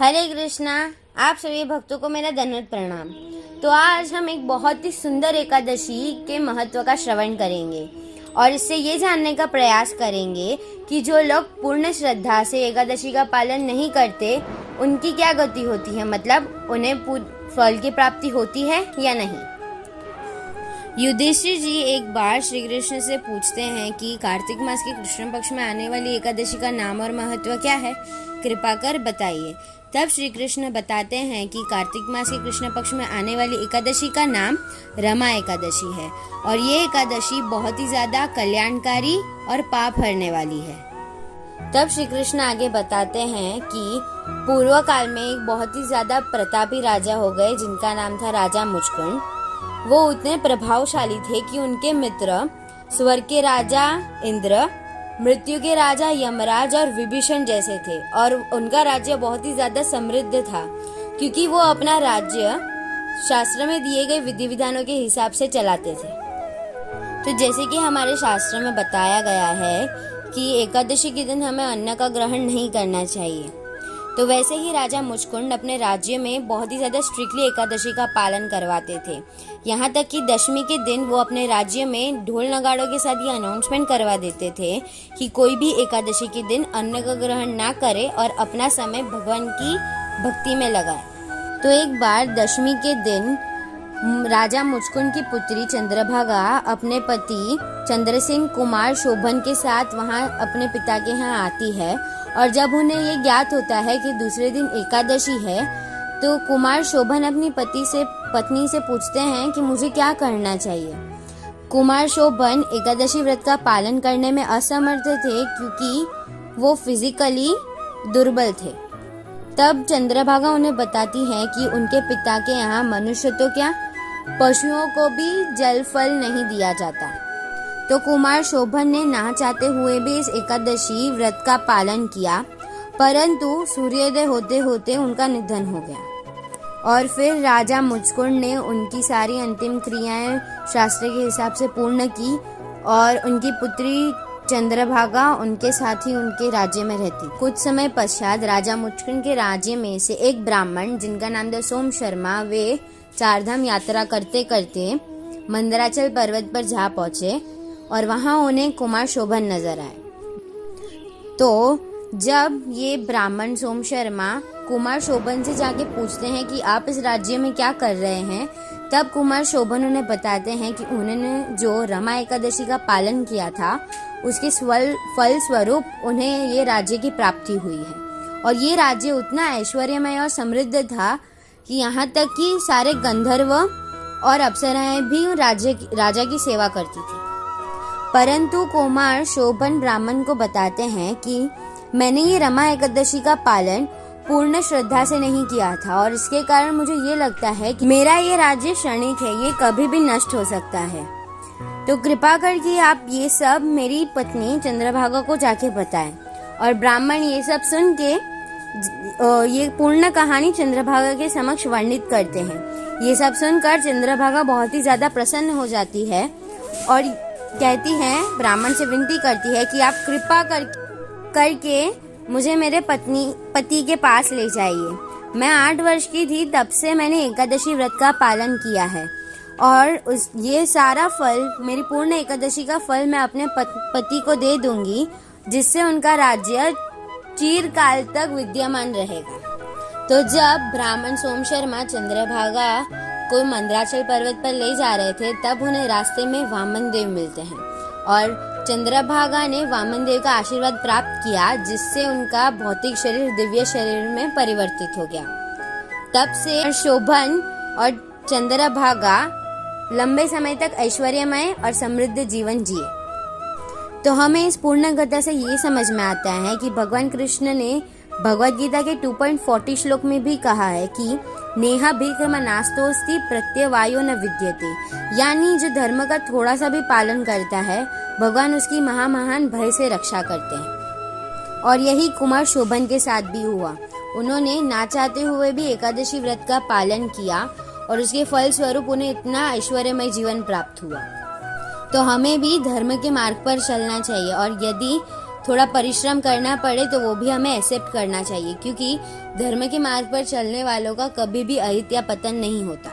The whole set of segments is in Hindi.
हरे कृष्णा। आप सभी भक्तों को मेरा दंडवत प्रणाम। तो आज हम एक बहुत ही सुंदर एकादशी के महत्व का श्रवण करेंगे और इससे ये जानने का प्रयास करेंगे कि जो लोग पूर्ण श्रद्धा से एकादशी का पालन नहीं करते उनकी क्या गति होती है, मतलब उन्हें फल की प्राप्ति होती है या नहीं। युधिष्ठिर जी एक बार श्री कृष्ण से पूछते हैं कि कार्तिक मास के कृष्ण पक्ष में आने वाली एकादशी का नाम और महत्व क्या है, कृपा कर बताइए। तब श्री कृष्ण बताते हैं कि कार्तिक मास के कृष्ण पक्ष में आने वाली एकादशी का नाम रमा एकादशी है और ये एकादशी बहुत ही ज्यादा कल्याणकारी और पाप हरने वाली है। तब श्री कृष्ण आगे बताते हैं कि पूर्व काल में एक बहुत ही ज्यादा प्रतापी राजा हो गए जिनका नाम था राजा मुचकुंद। वो उतने प्रभावशाली थे कि उनके मित्र स्वर्ग के राजा इंद्र, मृत्यु के राजा यमराज और विभीषण जैसे थे और उनका राज्य बहुत ही ज्यादा समृद्ध था क्योंकि वो अपना राज्य शास्त्र में दिए गए विधि विधानों के हिसाब से चलाते थे। तो जैसे कि हमारे शास्त्र में बताया गया है कि एकादशी के दिन हमें अन्न का ग्रहण नहीं करना चाहिए, तो वैसे ही राजा मुचकुंद अपने राज्य में बहुत ही ज्यादा स्ट्रिक्टली एकादशी का पालन करवाते थे। यहाँ तक कि दशमी के दिन वो अपने राज्य में ढोल नगाड़ों के साथ ये अनाउंसमेंट करवा देते थे कि कोई भी एकादशी के दिन अन्न का ग्रहण ना करे और अपना समय भगवान की भक्ति में लगाए। तो एक बार दशमी के दिन राजा मुचकुंद की पुत्री चंद्रभागा अपने पति चंद्रसेन कुमार शोभन के साथ वहाँ अपने पिता के यहाँ आती है और जब उन्हें ये ज्ञात होता है कि दूसरे दिन एकादशी है तो कुमार शोभन अपनी पत्नी से पूछते हैं कि मुझे क्या करना चाहिए। कुमार शोभन एकादशी व्रत का पालन करने में असमर्थ थे क्योंकि वो फिजिकली दुर्बल थे। तब चंद्रभागा उन्हें बताती है कि उनके पिता के यहाँ मनुष्य तो क्या पशुओं को भी जल फल नहीं दिया जाता। तो कुमार शोभन ने ना चाहते हुए भी इस एकादशी व्रत का पालन किया, परंतु सूर्योदय होते होते उनका निधन हो गया और फिर राजा मुचकुंद ने उनकी सारी अंतिम क्रियाएं शास्त्र के हिसाब से पूर्ण की और उनकी पुत्री चंद्रभागा उनके साथ ही उनके राज्य में रहती। कुछ समय पश्चात राजा मुचकुंद के राज्य में से एक ब्राह्मण जिनका नाम था सोम शर्मा, वे चारधाम यात्रा करते करते मंदराचल पर्वत पर जा पहुंचे और वहां उन्हें कुमार शोभन नजर आए। तो जब ये ब्राह्मण सोम शर्मा कुमार शोभन से जाके पूछते हैं कि आप इस राज्य में क्या कर रहे हैं, तब कुमार शोभन उन्हें बताते हैं कि उन्होंने जो रमा एकादशी का पालन किया था उसके फल स्वरूप उन्हें ये राज्य की प्राप्ति हुई है और ये राज्य उतना ऐश्वर्यमय और समृद्ध था कि यहाँ तक कि सारे गंधर्व और अप्सराएं भी राजा की सेवा करती थी। परंतु कुमार शोभन ब्राह्मण को बताते हैं कि मैंने ये रमा एकादशी का पालन पूर्ण श्रद्धा से नहीं किया था और इसके कारण मुझे ये लगता है कि मेरा ये राज्य क्षणिक है, ये कभी भी नष्ट हो सकता है। तो कृपा करके आप ये सब मेरी पत्नी चंद्रभागा को जाके बताएं। और ब्राह्मण ये सब सुन के ये पूर्ण कहानी चंद्रभागा के समक्ष वर्णित करते हैं। ये सब सुनकर चंद्रभागा बहुत ही ज्यादा प्रसन्न हो जाती है और कहती है, ब्राह्मण से विनती करती है कि आप कृपा करके मुझे मेरे पति के पास ले जाइए। मैं 8 वर्ष की थी तब से मैंने एकादशी व्रत का पालन किया है और ये सारा फल, मेरी पूर्ण एकादशी का फल मैं अपने पति को दे दूंगी जिससे उनका राज्य चिरकाल तक विद्यमान रहेगा। तो जब ब्राह्मण सोम शर्मा चंद्रभागा को मंदराचल पर्वत पर ले जा रहे थे तब उन्हें रास्ते में वामन देव मिलते हैं और चंद्रभागा ने वामन देव का आशीर्वाद प्राप्त किया जिससे उनका भौतिक शरीर दिव्य शरीर में परिवर्तित हो गया। तब से शोभन और चंद्रभागा लंबे समय तक ऐश्वर्यमय और समृद्ध जीवन जिए। तो हमें इस पूर्ण कथा से ये समझ में आता है कि भगवान कृष्ण ने भगवद गीता के 2.40 श्लोक में भी कहा है कि नेहा भीकर्म नास्तोस्ति प्रत्यवायो न विद्यते, यानी जो धर्म का थोड़ा सा भी पालन करता है भगवान उसकी महान भय से रक्षा करते हैं। और यही कुमार शोभन के साथ भी हुआ। उन्होंने ना चाहते हुए भी एकादशी व्रत का पालन किया और उसके फल स्वरूप उन्हें इतना ऐश्वर्यमय जीवन प्राप्त हुआ। तो हमें भी धर्म के मार्ग पर चलना चाहिए और यदि थोड़ा परिश्रम करना पड़े तो वो भी हमें एक्सेप्ट करना चाहिए, क्योंकि धर्म के मार्ग पर चलने वालों का कभी भी अहित या पतन नहीं होता।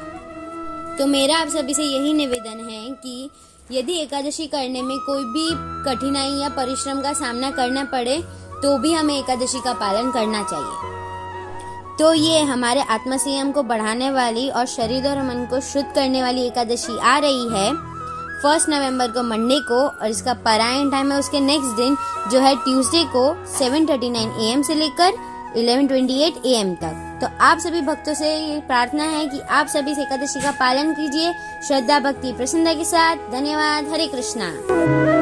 तो मेरा आप सभी से यही निवेदन है कि यदि एकादशी करने में कोई भी कठिनाई या परिश्रम का सामना करना पड़े तो भी हमें एकादशी का पालन करना चाहिए। तो ये हमारे आत्मसंयम को बढ़ाने वाली और शरीर और मन को शुद्ध करने वाली एकादशी आ रही है 1 नवंबर को मंडे को, और इसका पारायण टाइम है उसके नेक्स्ट दिन जो है ट्यूसडे को 7:39 AM से लेकर 11:28 AM तक। तो आप सभी भक्तों से ये प्रार्थना है कि आप सभी इस एकादशी का पालन कीजिए श्रद्धा भक्ति प्रसन्नता के साथ। धन्यवाद। हरे कृष्णा।